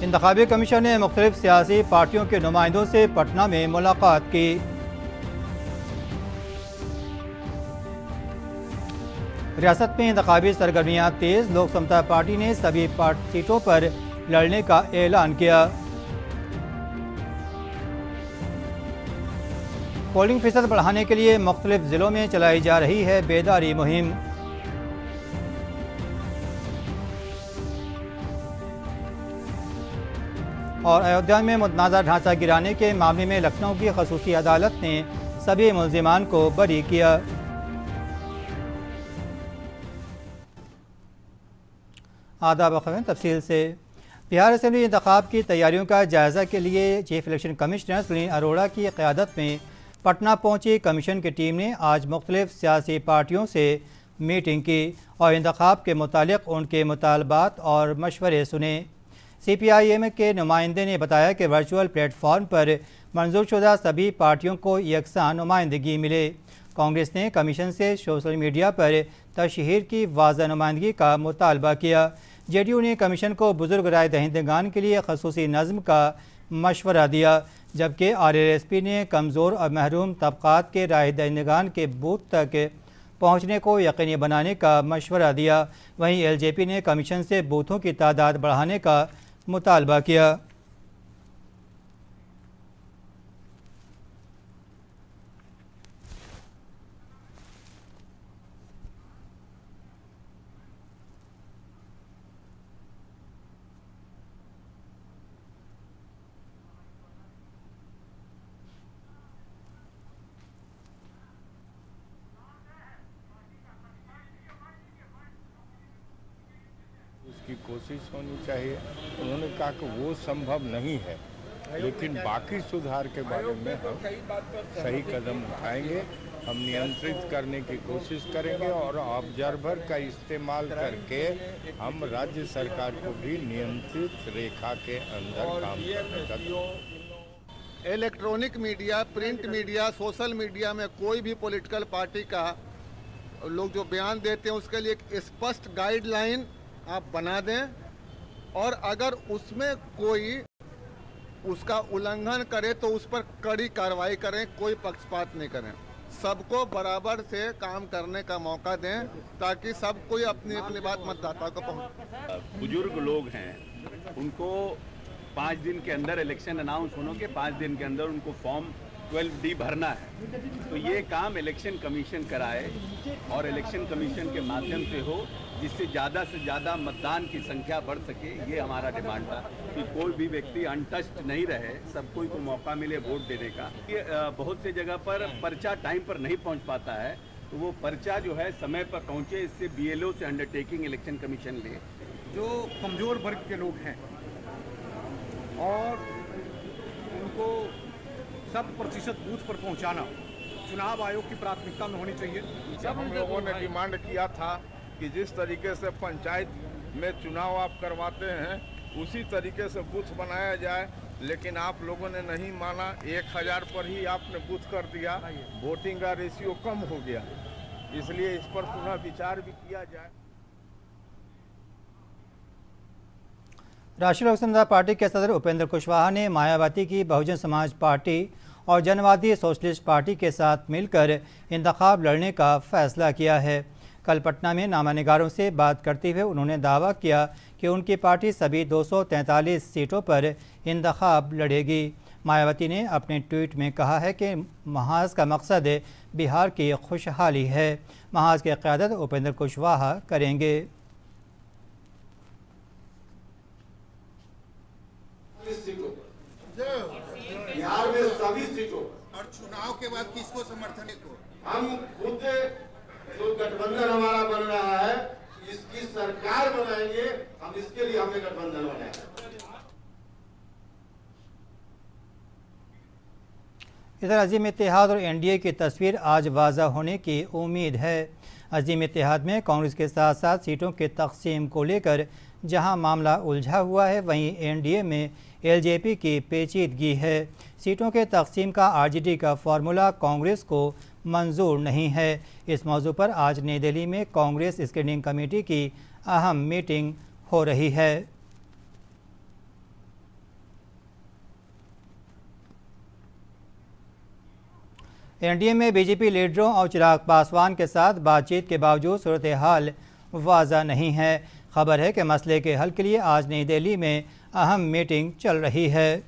इंतखाबी commission ने मुख्तलिफ सियासी पार्टियों के नुमाइंदों से पटना में मुलाकात की। रियासत में इंतखाबी सरगर्मियां तेज, लोक समता पार्टी ने सभी सीटों पर लड़ने का ऐलान किया। पोलिंग फीसद बढ़ाने के लिए मुख्तलिफ जिलों में चलाई जा रही है बेदारी मुहिम। और अयोध्या में मुतनाज़ा ढांचा गिराने के मामले में लखनऊ की खसूसी अदालत ने सभी मुल्जिमान को बरी किया। आदाब खबरें तफसील से। बिहार असेंबली इंतखाब की तैयारियों का जायज़ा के लिए chief election commissioner Sunil Arora की क़यादत में पटना पहुंची कमीशन की टीम ने आज मुख्तलिफ सियासी पार्टियों से मीटिंग की और इंतखाब के मुतालिक उनके मुतालबात और मशवरे सुने। CPIM के नुमाइंदे ने बताया कि वर्चुअल प्लेटफॉर्म पर मंजूरशुदा सभी पार्टियों को यकसां नुमाइंदगी मिले। कांग्रेस ने कमीशन से सोशल मीडिया पर तशहीर की वाज़ह नुमाइंदगी का मुतालबा किया। JDU ने कमीशन को बुजुर्ग राय दहिंदगान के लिए खसूसी नज़्म का मशवरा दिया, जबकि RLSP ने कमज़ोर और महरूम तबक़ात के राय दहिंदगान के बूथ तक पहुँचने को यकीनी बनाने का मशवरा दिया। वहीं LJP ने कमीशन से बूथों की तादाद बढ़ाने का मुतालबा किया। उसकी कोशिश होनी चाहिए। उन्होंने कहा कि वो संभव नहीं है, लेकिन बाकी सुधार के बारे में हम सही कदम उठाएंगे। हम नियंत्रित करने की कोशिश करेंगे और ऑब्जर्वर का इस्तेमाल करके हम राज्य सरकार को भी नियंत्रित रेखा के अंदर काम करेंगे। Electronic media, print media, social media में कोई भी पॉलिटिकल पार्टी का लोग जो बयान देते हैं उसके लिए एक स्पष्ट गाइडलाइन आप बना दें, और अगर उसमें कोई उसका उल्लंघन करे तो उस पर कड़ी कार्रवाई करें, कोई पक्षपात नहीं करें। सबको बराबर से काम करने का मौका दें ताकि सब कोई अपनी अपनी बात मतदाता को पहुंचे। बुजुर्ग लोग हैं, उनको 5 दिन के अंदर इलेक्शन अनाउंस होने के 5 दिन के अंदर उनको फॉर्म 12D भरना है, तो ये काम इलेक्शन कमीशन कराए और इलेक्शन कमीशन के माध्यम से हो, जिससे ज़्यादा से ज़्यादा मतदान की संख्या बढ़ सके। ये हमारा डिमांड था कि कोई भी व्यक्ति अनटच्ड नहीं रहे, सब कोई को मौका मिले वोट देने का। ये बहुत से जगह पर पर्चा टाइम पर नहीं पहुंच पाता है, तो वो पर्चा जो है समय पर पहुंचे, इससे BLO से अंडरटेकिंग इलेक्शन कमीशन ले। जो कमज़ोर वर्ग के लोग हैं और उनको 100% बूथ पर पहुंचाना चुनाव आयोग की प्राथमिकता में होनी चाहिए। जब हम लोगों ने डिमांड किया था कि जिस तरीके से पंचायत में चुनाव आप करवाते हैं उसी तरीके से बूथ बनाया जाए, लेकिन आप लोगों ने नहीं माना। 1000 पर ही आपने बूथ कर दिया, वोटिंग का रेशियो कम हो गया, इसलिए इस पर पुनः विचार भी किया जाए। राष्ट्रीय लोक समता पार्टी के सदर उपेंद्र कुशवाहा ने मायावती की बहुजन समाज पार्टी और जनवादी सोशलिस्ट पार्टी के साथ मिलकर इंतखाब लड़ने का फैसला किया है। कल पटना में नामानिगारों से बात करते हुए उन्होंने दावा किया कि उनकी पार्टी सभी 243 सीटों पर इंतखाब लड़ेगी। मायावती ने अपने ट्वीट में कहा है कि महाज का मकसद बिहार की खुशहाली है। महाज की क़यादत उपेंद्र कुशवाहा करेंगे। बिहार में सभी सीटों और चुनाव के बाद किसको समर्थन को हम खुद जो गठबंधन हमारा बन रहा है, इसकी सरकार बनाएंगे हम, इसके लिए हमने गठबंधन बनाया। इधर अजीम इत्तेहाद और NDA की तस्वीर आज वाज़ा होने की उम्मीद है। अजीम इत्तेहाद में कांग्रेस के साथ साथ सीटों के तकसीम को लेकर जहां मामला उलझा हुआ है, वहीं NDA में LJP की पेचीदगी है। सीटों के तकसीम का RJD का फार्मूला कांग्रेस को मंजूर नहीं है। इस मौजू पर आज नई दिल्ली में कांग्रेस स्क्रीनिंग कमेटी की अहम मीटिंग हो रही है। एनडीए में बीजेपी लीडरों और चिराग पासवान के साथ बातचीत के बावजूद सूरत हाल वाज़ा नहीं है। खबर है कि मसले के हल के लिए आज नई दिल्ली में अहम मीटिंग चल रही है।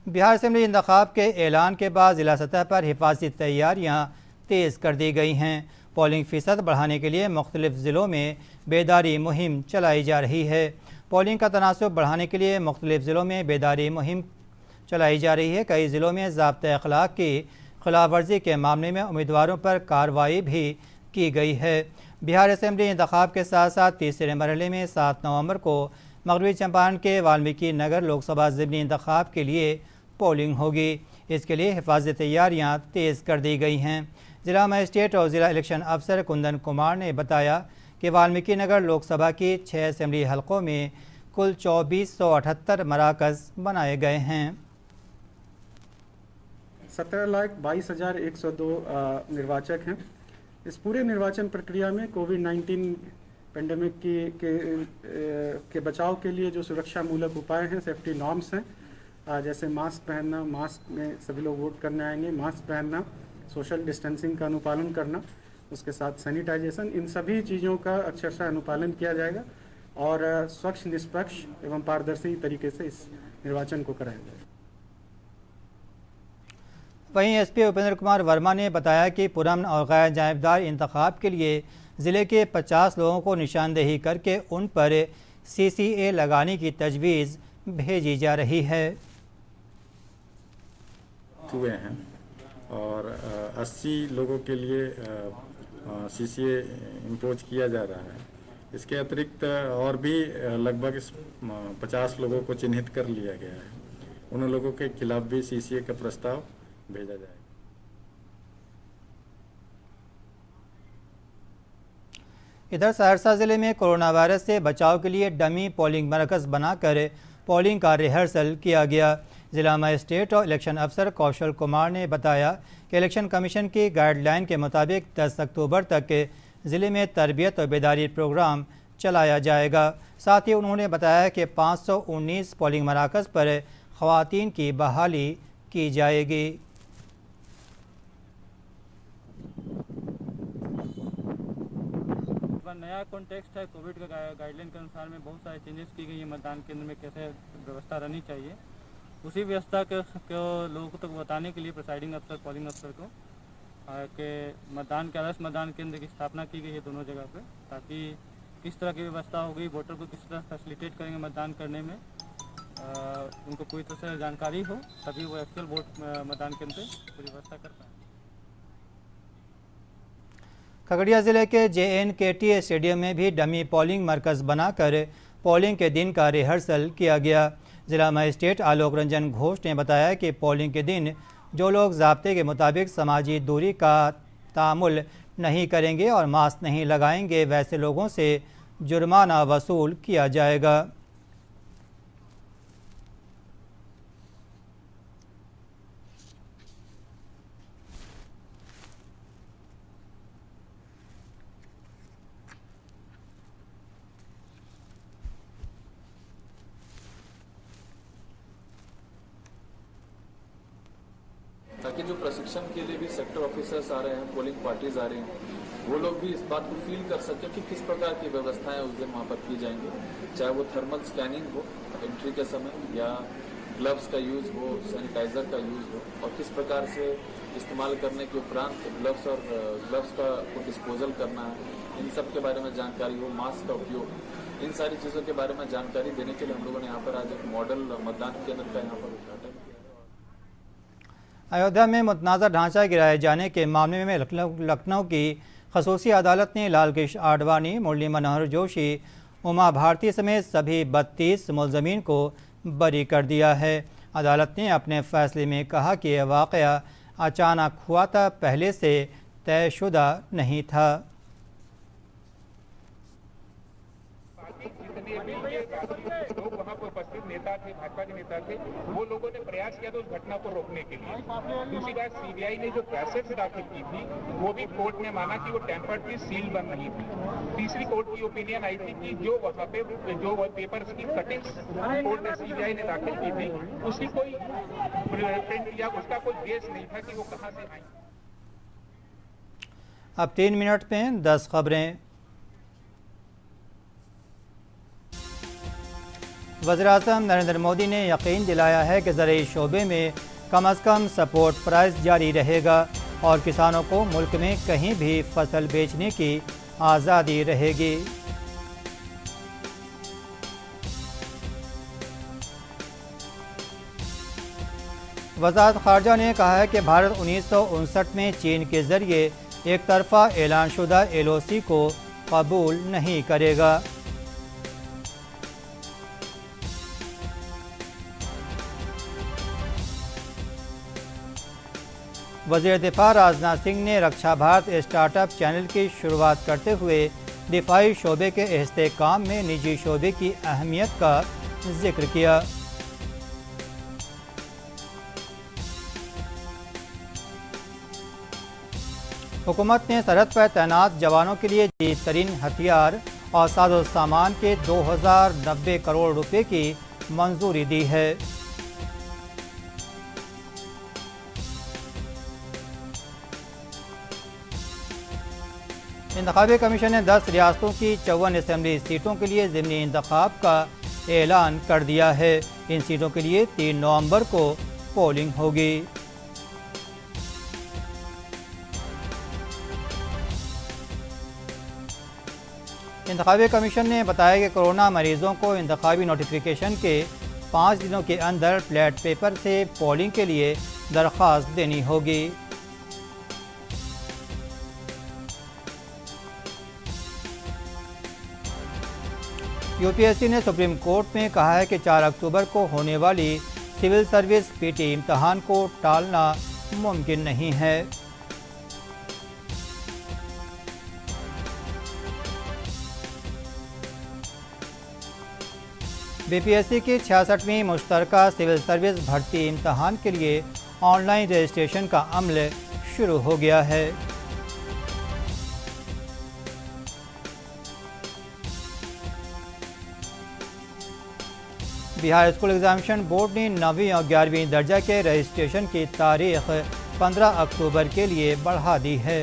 बिहार असेंबली इंतखाब के ऐलान के बाद ज़िला सतह पर हिफाजती तैयारियाँ तेज़ कर दी गई हैं। पोलिंग फ़ीसद बढ़ाने के लिए मुख्तलिफ़ ज़िलों में बेदारी मुहिम चलाई जा रही है। पोलिंग का तनासुब बढ़ाने के लिए मुख्तलिफ़ ज़िलों में बेदारी मुहिम चलाई जा रही है। कई ज़िलों में ज़ाब्ते अखलाक की खिलाफ वर्जी के मामले में उम्मीदवारों पर कार्रवाई भी की गई है। बिहार असेंबली इंतखाब के साथ साथ तीसरे मरहले में 7 नवंबर को मगरबी चंपारण के वाल्मीकि नगर लोकसभा ज़िमनी इंतखाब के लिए पोलिंग होगी। इसके लिए हिफाजती तैयारियाँ तेज़ कर दी गई हैं। ज़िला मजिस्ट्रेट और ज़िला इलेक्शन अफसर कुंदन कुमार ने बताया कि वाल्मीकि नगर लोकसभा की 6 असेंबली हलकों में कुल 2478 मराकज़ बनाए गए हैं। 17,22,102 निर्वाचक हैं। इस पूरे निर्वाचन प्रक्रिया में कोविड-19 पेंडेमिक के बचाव के लिए जो सुरक्षा मूलक उपाय हैं, सेफ्टी नॉर्म्स हैं, जैसे मास्क पहनना, मास्क में सभी लोग वोट करने आएंगे, मास्क पहनना, सोशल डिस्टेंसिंग का अनुपालन करना, उसके साथ सैनिटाइजेशन, इन सभी चीज़ों का अक्षरशः अनुपालन किया जाएगा और स्वच्छ, निष्पक्ष एवं पारदर्शी तरीके से इस निर्वाचन को कराया जाएगा। वहीं एसपी उपेंद्र कुमार वर्मा ने बताया कि पुरअमन और गैर जानिबदार इंतखाब के लिए ज़िले के 50 लोगों को निशानदेही करके उन पर CCA लगाने की तजवीज़ भेजी जा रही है। हुए हैं और 80 लोगों के लिए CCA इम्पोज किया जा रहा है। इसके अतिरिक्त और भी लगभग 50 लोगों को चिन्हित कर लिया गया है। उन लोगों के खिलाफ भी CCA का प्रस्ताव भेजा जाएगा। इधर सहरसा ज़िले में कोरोना वायरस से बचाव के लिए डमी पोलिंग मरकज़ बनाकर पोलिंग का रिहर्सल किया गया। ज़िला मजिस्ट्रेट और इलेक्शन अफसर कौशल कुमार ने बताया कि इलेक्शन कमीशन की गाइडलाइन के मुताबिक 10 अक्टूबर तक ज़िले में तरबियत और बेदारी प्रोग्राम चलाया जाएगा। साथ ही उन्होंने बताया कि 519 पोलिंग मराकज़ पर ख़वातीन की बहाली की जाएगी। नया कॉन्टेक्स्ट है, कोविड का गाइडलाइन के अनुसार में बहुत सारे चेंजेस की गई है। मतदान केंद्र में कैसे व्यवस्था रहनी चाहिए, उसी व्यवस्था को लोगों तक बताने के लिए प्रिसाइडिंग अफसर, पोलिंग अफसर को कि मतदान के आदर्श मतदान केंद्र की स्थापना की गई है दोनों जगह पे, ताकि किस तरह की व्यवस्था होगी, वोटर को किस तरह फैसिलिटेट करेंगे मतदान करने में, उनको पूरी तरह से जानकारी हो, तभी वो एक्चुअल वोट मतदान केंद्र पर पूरी व्यवस्था कर पाएँ। खगड़िया ज़िले के JNKT स्टेडियम में भी डमी पोलिंग मरकज़ बनाकर पोलिंग के दिन का रिहर्सल किया गया। ज़िला मजिस्ट्रेट आलोक रंजन घोष ने बताया कि पोलिंग के दिन जो लोग ज़ाब्ते के मुताबिक समाजी दूरी का तामुल नहीं करेंगे और मास्क नहीं लगाएंगे, वैसे लोगों से जुर्माना वसूल किया जाएगा। ताकि जो प्रशिक्षण के लिए भी सेक्टर ऑफिसर्स आ रहे हैं, पोलिंग पार्टीज आ रही हैं, वो लोग भी इस बात को फील कर सकें कि किस प्रकार की व्यवस्थाएं उस दिन वहाँ पर की जाएंगी, चाहे वो थर्मल स्कैनिंग हो एंट्री के समय, या ग्लव्स का यूज़ हो, सैनिटाइजर का यूज़ हो, और किस प्रकार से इस्तेमाल करने के उपरांत ग्लव्स का डिस्पोजल करना है, इन सब के बारे में जानकारी हो, मास्क का उपयोग, इन सारी चीज़ों के बारे में जानकारी देने के लिए हम लोगों ने यहाँ पर आज एक मॉडल मतदान केंद्र का यहाँ पर उद्घाटन किया। अयोध्या में मुतनाज़ा ढांचा गिराए जाने के मामले में लखनऊ की खसूसी अदालत ने लालकृष्ण आडवाणी, मुरली मनोहर जोशी, उमा भारती समेत सभी 32 मुलज़मीन को बरी कर दिया है। अदालत ने अपने फैसले में कहा कि यह वाक़या अचानक हुआ था, पहले से तयशुदा नहीं था। इसलिए भी लोग वहाँ पर उपस्थित नेता थे, भाजपा के नेता थे, वो लोगों ने प्रयास किया था उस घटना को रोकने के लिए। दूसरी बात, सीबीआई ने जो कैसेट्स दाखिल की थी वो भी कोर्ट ने माना कि वो टेम्पर्ड थी, सील बंद नहीं थी। तीसरी कोर्ट की ओपिनियन आई थी कि जो वहाँ पे जो पेपर्स की कटिंग्स कोर्ट ने सीबीआई ने दाखिल की थी उसकी कोई प्रिंट या उसका कोई बेस नहीं था कि वो कहाँ से आई। अब 3 मिनट में 10 खबरें। वज़ीर-ए-आज़म नरेंद्र मोदी ने यकीन दिलाया है कि ज़राई शोबे में कम अज़ कम सपोर्ट प्राइस जारी रहेगा और किसानों को मुल्क में कहीं भी फसल बेचने की आज़ादी रहेगी। वज़ारत ख़ारजा ने कहा है कि भारत 1959 में चीन के ज़रिए एक तरफ़ा ऐलान शुदा LOC को कबूल नहीं करेगा। वज़ीर दिफ़ा राजनाथ सिंह ने रक्षा भारत स्टार्टअप चैनल की शुरुआत करते हुए दिफाई शोबे के इस्तेहकाम में निजी शोबे की अहमियत का जिक्र किया। हुकूमत ने सरहद पर तैनात जवानों के लिए जदीद तरीन हथियार और साजो सामान के 2090 करोड़ रुपए की मंजूरी दी है। इंतखाबी कमीशन ने 10 रियासतों की 54 असम्बली सीटों के लिए ज़िमनी इंतखाब का ऐलान कर दिया है। इन सीटों के लिए 3 नवंबर को पोलिंग होगी। इंतखाबी कमीशन ने बताया कि कोरोना मरीजों को इंतखाबी नोटिफिकेशन के 5 दिनों के अंदर प्लेट पेपर से पोलिंग के लिए दरख्वास्त देनी होगी। यूपीएससी ने सुप्रीम कोर्ट में कहा है कि 4 अक्टूबर को होने वाली सिविल सर्विस पीटी इम्तहान को टालना मुमकिन नहीं है। बीपीएससी की 66वीं मुश्तरका सिविल सर्विस भर्ती इम्तहान के लिए ऑनलाइन रजिस्ट्रेशन का अमल शुरू हो गया है। बिहार स्कूल एग्जामिनेशन बोर्ड ने 9वीं और 11वीं दर्जा के रजिस्ट्रेशन की तारीख 15 अक्टूबर के लिए बढ़ा दी है।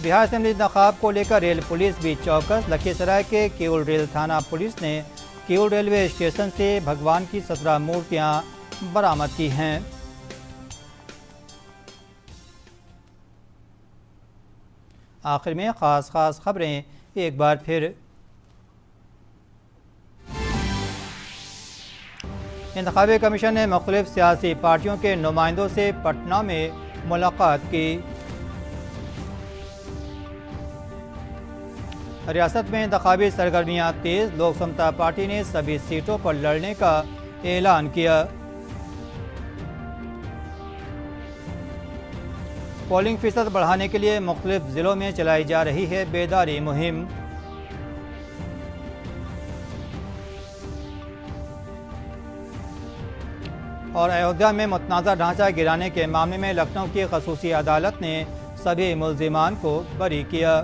बिहार असेंबली इंतखाब को लेकर रेल पुलिस भी चौकस। लखीसराय के केवल रेल थाना पुलिस ने केवल रेलवे स्टेशन से भगवान की 17 मूर्तियां बरामद की हैं। आखिर में खास खबरें एक बार फिर। इंतखाबी कमीशन ने मुख्तलिफ सियासी पार्टियों के नुमाइंदों से पटना में मुलाकात की। रियासत में इंतखाबी सरगर्मियां तेज। लोक समता पार्टी ने सभी सीटों पर लड़ने का ऐलान किया। पोलिंग फीसद बढ़ाने के लिए मुख्तलिफ जिलों में चलाई जा रही है बेदारी मुहिम। और अयोध्या में मुतनाज़ा ढांचा गिराने के मामले में लखनऊ की खसूसी अदालत ने सभी मुल्जिमान को बरी किया।